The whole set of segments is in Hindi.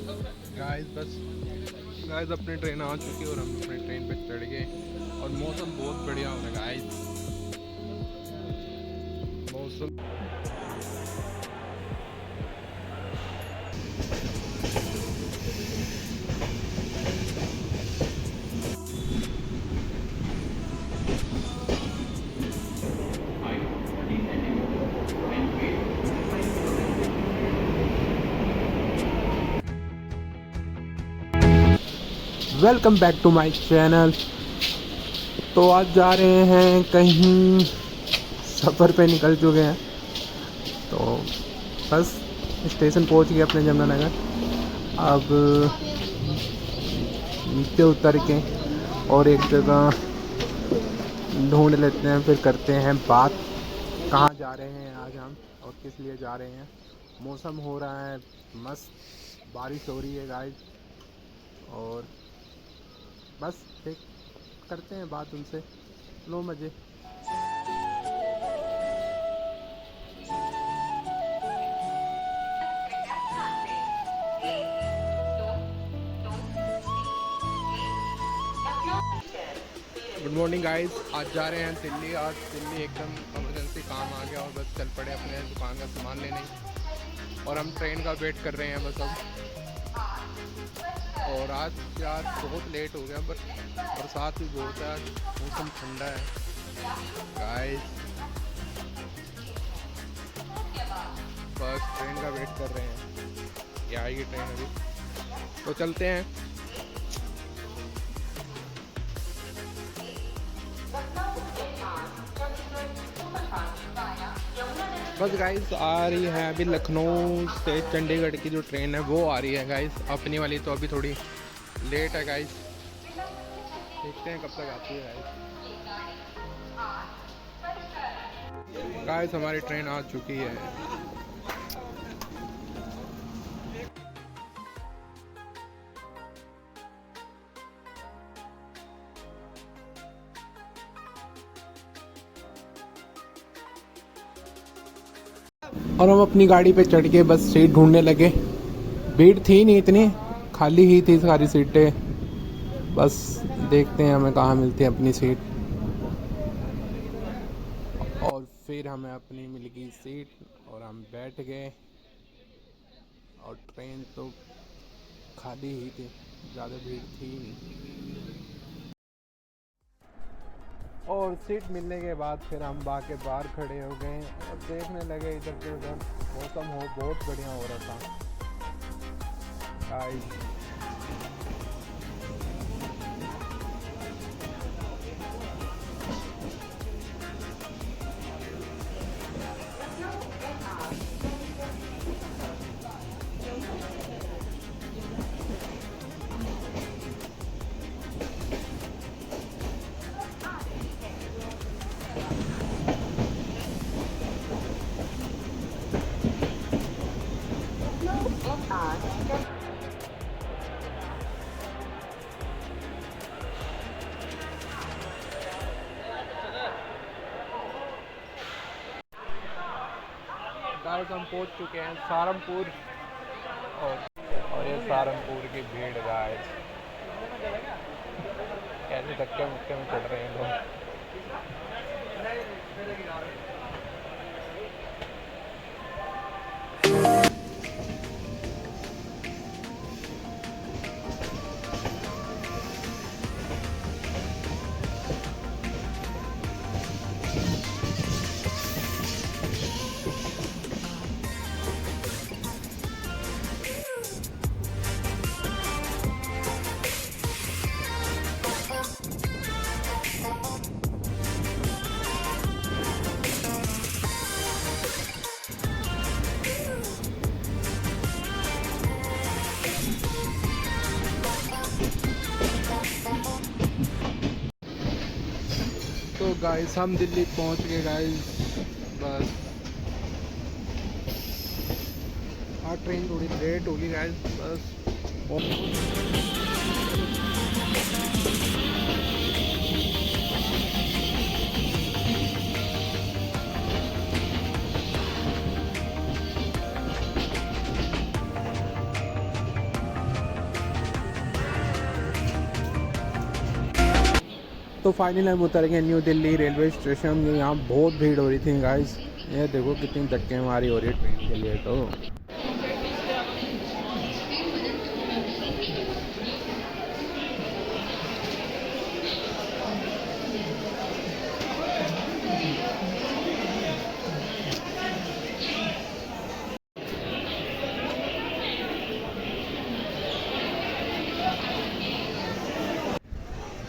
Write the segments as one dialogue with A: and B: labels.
A: गाइस अपनी ट्रेन आ चुकी है और हम अपनी ट्रेन पे चढ़ गए और मौसम बहुत बढ़िया हो रहा है गाइस। मौसम welcome back to my channel. तो आज जा रहे हैं कहीं, सफ़र पे निकल चुके हैं। तो बस स्टेशन पहुंच गए अपने यमुनानगर। अब नीचे उतर के और एक जगह ढूंढ लेते हैं, फिर करते हैं बात कहाँ जा रहे हैं आज हम और किस लिए जा रहे हैं। मौसम हो रहा है मस्त, बारिश हो रही है गाइस। और बस देख करते हैं बात उनसे, लो मज़े। गुड मॉर्निंग गाइस, आज जा रहे हैं दिल्ली। आज दिल्ली एकदम इमरजेंसी काम आ गया और बस चल पड़े अपने दुकान का सामान लेने और हम ट्रेन का वेट कर रहे हैं बस अब। और आज यार बहुत लेट हो गया, बट बरसात भी बहुत है, मौसम ठंडा है गाइस। बस ट्रेन का वेट कर रहे हैं, ये आएगी ट्रेन अभी, तो चलते हैं। बस गाइस आ रही है अभी लखनऊ से चंडीगढ़ की जो ट्रेन है वो आ रही है गाइस। अपनी वाली तो अभी थोड़ी लेट है गाइस, देखते हैं कब तक आती है गाइस। गाइस हमारी ट्रेन आ चुकी है। और हम अपनी गाड़ी पे चढ़ के बस सीट ढूंढने लगे। भीड़ थी नहीं इतनी, खाली ही थी सारी सीटें। बस देखते हैं हमें कहाँ मिलती है अपनी सीट। और फिर हमें अपनी मिल गई सीट और हम बैठ गए। और ट्रेन तो खाली ही थी, ज़्यादा भीड़ थी नहीं। और सीट मिलने के बाद फिर हम बाहर खड़े हो गए और देखने लगे इधर से उधर। मौसम बहुत बढ़िया हो रहा था गाइस। गाइस हम पहुंच चुके हैं सहारनपुर। और ये सहारनपुर की भीड़ गाइस, कैसे धक्के मुक्के में चढ़ रहे हैं लोग। तो गाइस हम दिल्ली पहुंच गए गाइस। बस आज ट्रेन थोड़ी लेट होगी गाइस बस। तो फाइनली हम उतर गए न्यू दिल्ली रेलवे स्टेशन। यहाँ बहुत भीड़ हो रही थी गाइस, ये देखो कितनी धक्के मारी हो रही है ट्रेन के लिए।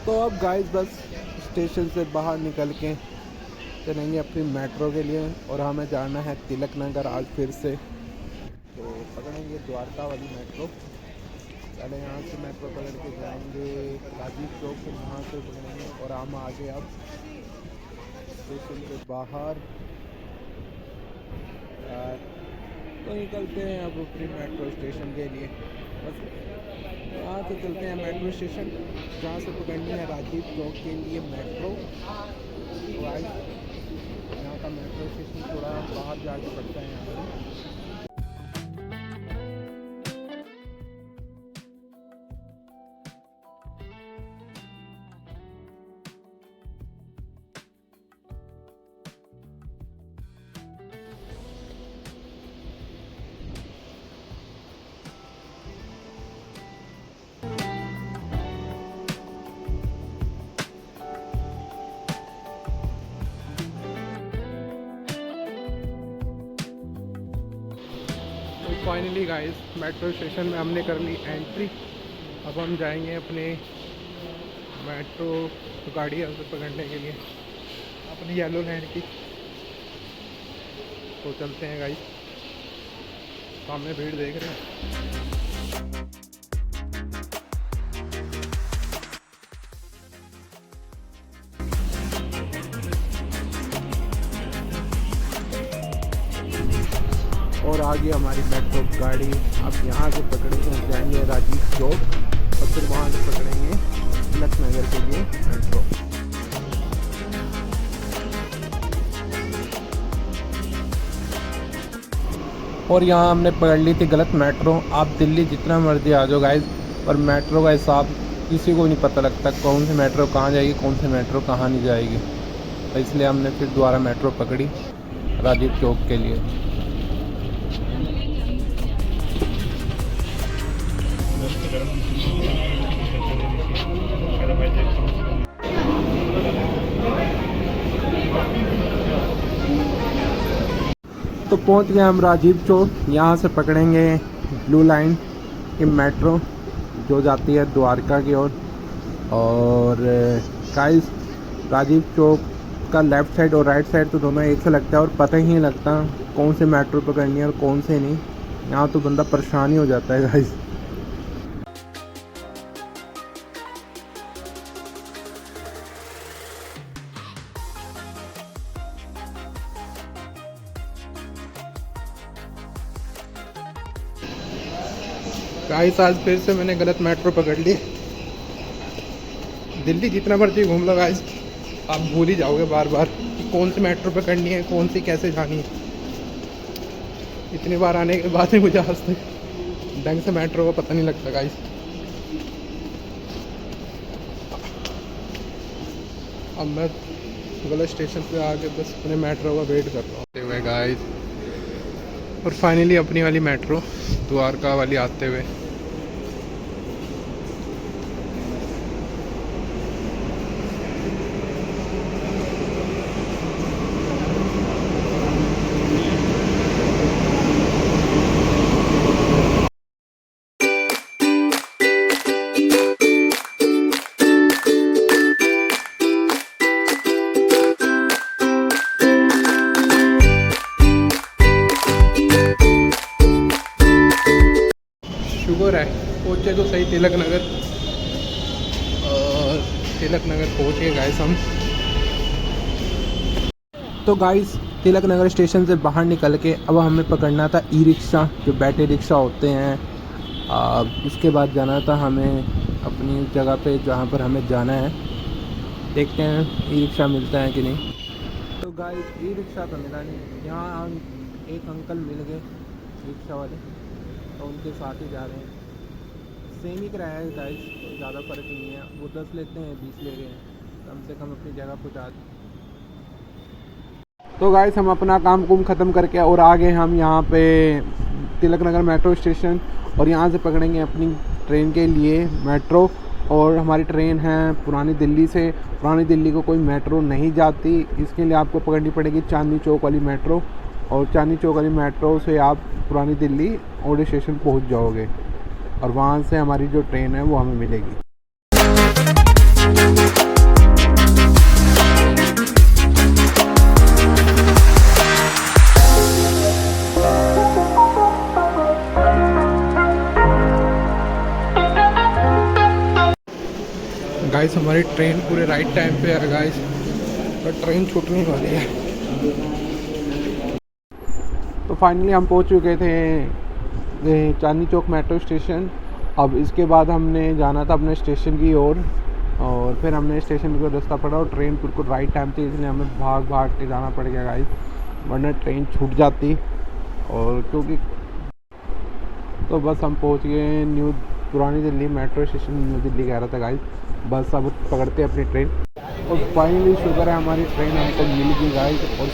A: तो अब गाइस बस स्टेशन से बाहर निकल के चलेंगे अपनी मेट्रो के लिए, और हमें जाना है तिलक नगर आज फिर से। तो पकड़ेंगे द्वारका वाली मेट्रो। पहले यहाँ से मेट्रो पकड़ के जाएंगे राजीव चौक, फिर वहाँ से पकड़ेंगे और हम आगे अब स्टेशन के बाहर तो निकलते हैं अब अपनी मेट्रो स्टेशन के लिए। बस यहाँ से चलते हैं मेट्रो स्टेशन, जहाँ से पकड़नी है राजीव चौक के लिए मेट्रो। तो आज यहाँ का मेट्रो स्टेशन थोड़ा बाहर जाके पड़ता है यहाँ से। फाइनली गाइस मेट्रो स्टेशन में हमने कर ली एंट्री। अब हम जाएंगे अपने मेट्रो गाड़ी पकड़ने के लिए अपनी येलो लाइन की। तो चलते हैं गाइस, सामने भीड़ देख रहे हैं। और आगे हमारी मेट्रो गाड़ी अब यहाँ से पकड़ेंगे, जाएंगे राजीव चौक और फिर वहाँ से पकड़ेंगे तिलक नगर के लिए मेट्रो। और यहाँ हमने पकड़ ली थी गलत मेट्रो। आप दिल्ली जितना मर्जी आ जाओ गाइस, पर मेट्रो का हिसाब किसी को नहीं पता लगता कौन सी मेट्रो कहाँ जाएगी, कौन सी मेट्रो कहाँ नहीं जाएगी। तो इसलिए हमने फिर दोबारा मेट्रो पकड़ी राजीव चौक के लिए। तो पहुंच गए हम राजीव चौक। यहाँ से पकड़ेंगे ब्लू लाइन की मेट्रो जो जाती है द्वारका की ओर। और गाइस राजीव चौक का लेफ़्ट साइड और राइट साइड तो दोनों एक से लगता है, और पता ही नहीं लगता कौन से मेट्रो पकड़नी है और कौन से नहीं। यहाँ तो बंदा परेशान ही हो जाता है गाइस। गाइस आज फिर से मैंने गलत मेट्रो पकड़ ली। दिल्ली जितना मर्जी घूम लो गाइस, आप भूल ही जाओगे बार बार कि कौन सी मेट्रो पकड़नी है, कौन सी कैसे जानी है। इतनी बार आने के बाद ही मुझे आज तक ढंग से मेट्रो का पता नहीं लगता गाइस। अब मैं गलत स्टेशन पे आके बस अपने मेट्रो का वेट कर रहा हूँ गाइस। और फाइनली अपनी वाली मेट्रो द्वारका वाली आते हुए। शुगर है पहुँचे तो सही तिलक नगर। और तिलक नगर पहुँच गए गाइस हम। तो गाइस तिलक नगर स्टेशन से बाहर निकल के अब हमें पकड़ना था ई रिक्शा, जो बैटरी रिक्शा होते हैं। उसके बाद जाना था हमें अपनी जगह पे जहाँ पर हमें जाना है। देखते हैं ई रिक्शा मिलता है कि नहीं। तो गाइस ई रिक्शा तो मिला नहीं। यहाँ एक अंकल मिल गए रिक्शा वाले, तो उनके साथ ही जा रहे हैं। सेम ही किराया है गाइस, ज़्यादा फ़र्क नहीं है। वो 10 लेते हैं, 20 ले रहे हैं। कम से कम अपनी जगह पहुँचा। तो गाइस हम अपना काम कुम ख़त्म करके और आगे हम यहाँ पे तिलक नगर मेट्रो स्टेशन, और यहाँ से पकड़ेंगे अपनी ट्रेन के लिए मेट्रो। और हमारी ट्रेन है पुरानी दिल्ली से। पुरानी दिल्ली को कोई मेट्रो नहीं जाती, इसके लिए आपको पकड़नी पड़ेगी चांदनी चौक वाली मेट्रो, और चांदनी चौक वाली मेट्रो से आप पुरानी दिल्ली ओल्ड स्टेशन पहुँच जाओगे, और वहाँ से हमारी जो ट्रेन है वो हमें मिलेगी। गाइस हमारी ट्रेन पूरे राइट टाइम पे है गाइस, पर ट्रेन छूटने वाली है। तो फाइनली हम पहुंच चुके थे चांदनी चौक मेट्रो स्टेशन। अब इसके बाद हमने जाना था अपने स्टेशन की ओर, और फिर हमने स्टेशन को रास्ता पड़ा, और ट्रेन बिल्कुल राइट टाइम थी, इसलिए हमें भाग भाग के जाना पड़ गया गाइस, वरना ट्रेन छूट जाती। और क्योंकि तो बस हम पहुंच गए न्यू पुरानी Delhi metro station, new Delhi कह रहा था गाइस। बस अब पकड़ते हैं अपनी ट्रेन, और फाइनली शुक्र है हमारी ट्रेन हमको मिल गई गाइस। और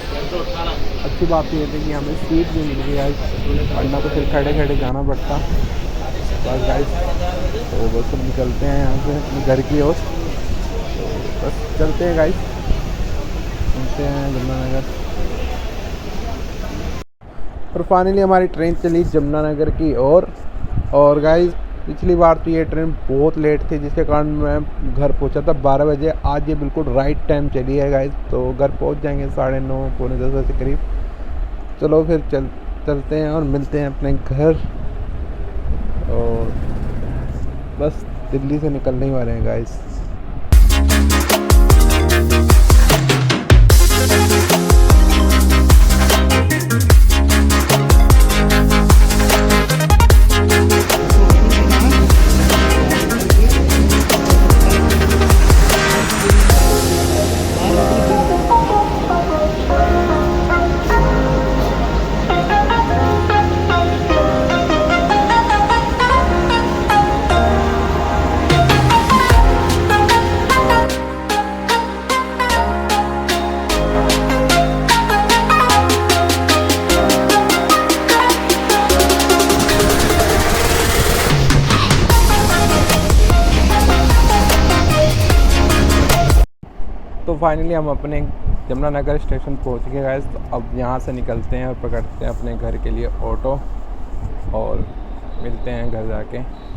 A: अच्छी बात ये थी कि हमें सीट भी मिल गई गाइस, वरना तो फिर खड़े खड़े जाना पड़ता। बस गाइस तो बस हम निकलते हैं यहाँ से अपने घर की ओर, बस चलते हैं गाइस, चलते हैं जमुनानगर। और फाइनली हमारी ट्रेन चली जमुनानगर की ओर। और गाइस पिछली बार तो ये ट्रेन बहुत लेट थी, जिसके कारण मैं घर पहुंचा था 12 बजे। आज ये बिल्कुल राइट टाइम चली है गाइस, तो घर पहुंच जाएंगे 9:30 पौने 10 बजे करीब। चलो फिर चलते हैं और मिलते हैं अपने घर, और बस दिल्ली से निकलने ही वाले हैं गाइस। तो फाइनली हम अपने जमुनानगर स्टेशन पहुंच गए गाइस। तो अब यहाँ से निकलते हैं और पकड़ते हैं अपने घर के लिए ऑटो, और मिलते हैं घर जाके।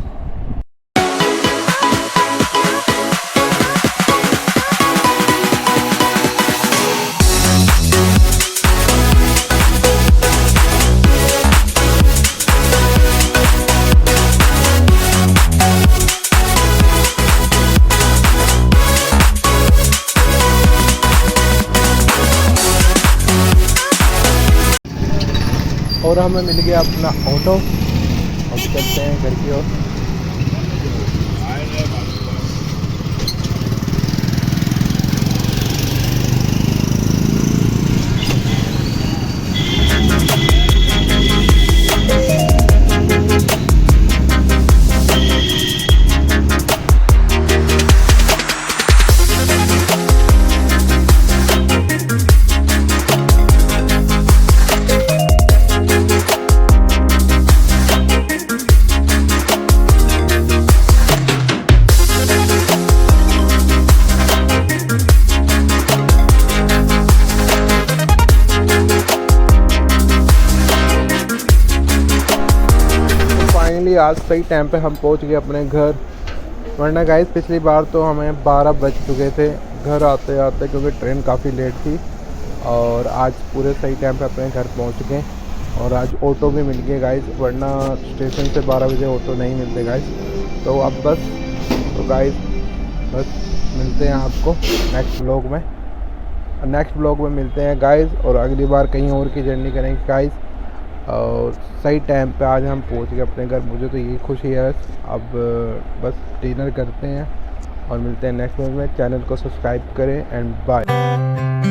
A: और हमें मिल गया अपना ऑटो, अब चलते हैं घर की ओर। आज सही टाइम पे हम पहुंच गए अपने घर, वरना गाइस पिछली बार तो हमें 12 बज चुके थे घर आते आते, क्योंकि ट्रेन काफ़ी लेट थी। और आज पूरे सही टाइम पे अपने घर पहुंच गए, और आज ऑटो भी मिल गए गाइस, वरना स्टेशन से 12 बजे ऑटो नहीं मिलते गाइस। तो अब बस तो गाइस बस मिलते हैं आपको नेक्स्ट ब्लॉग में मिलते हैं गाइस, और अगली बार कहीं और की जर्नी करेंगे गाइस। और सही टाइम पे आज हम पहुंच गए अपने घर, मुझे तो यही खुशी है। अब बस डिनर करते हैं और मिलते हैं नेक्स्ट वीडियो में। चैनल को सब्सक्राइब करें एंड बाय।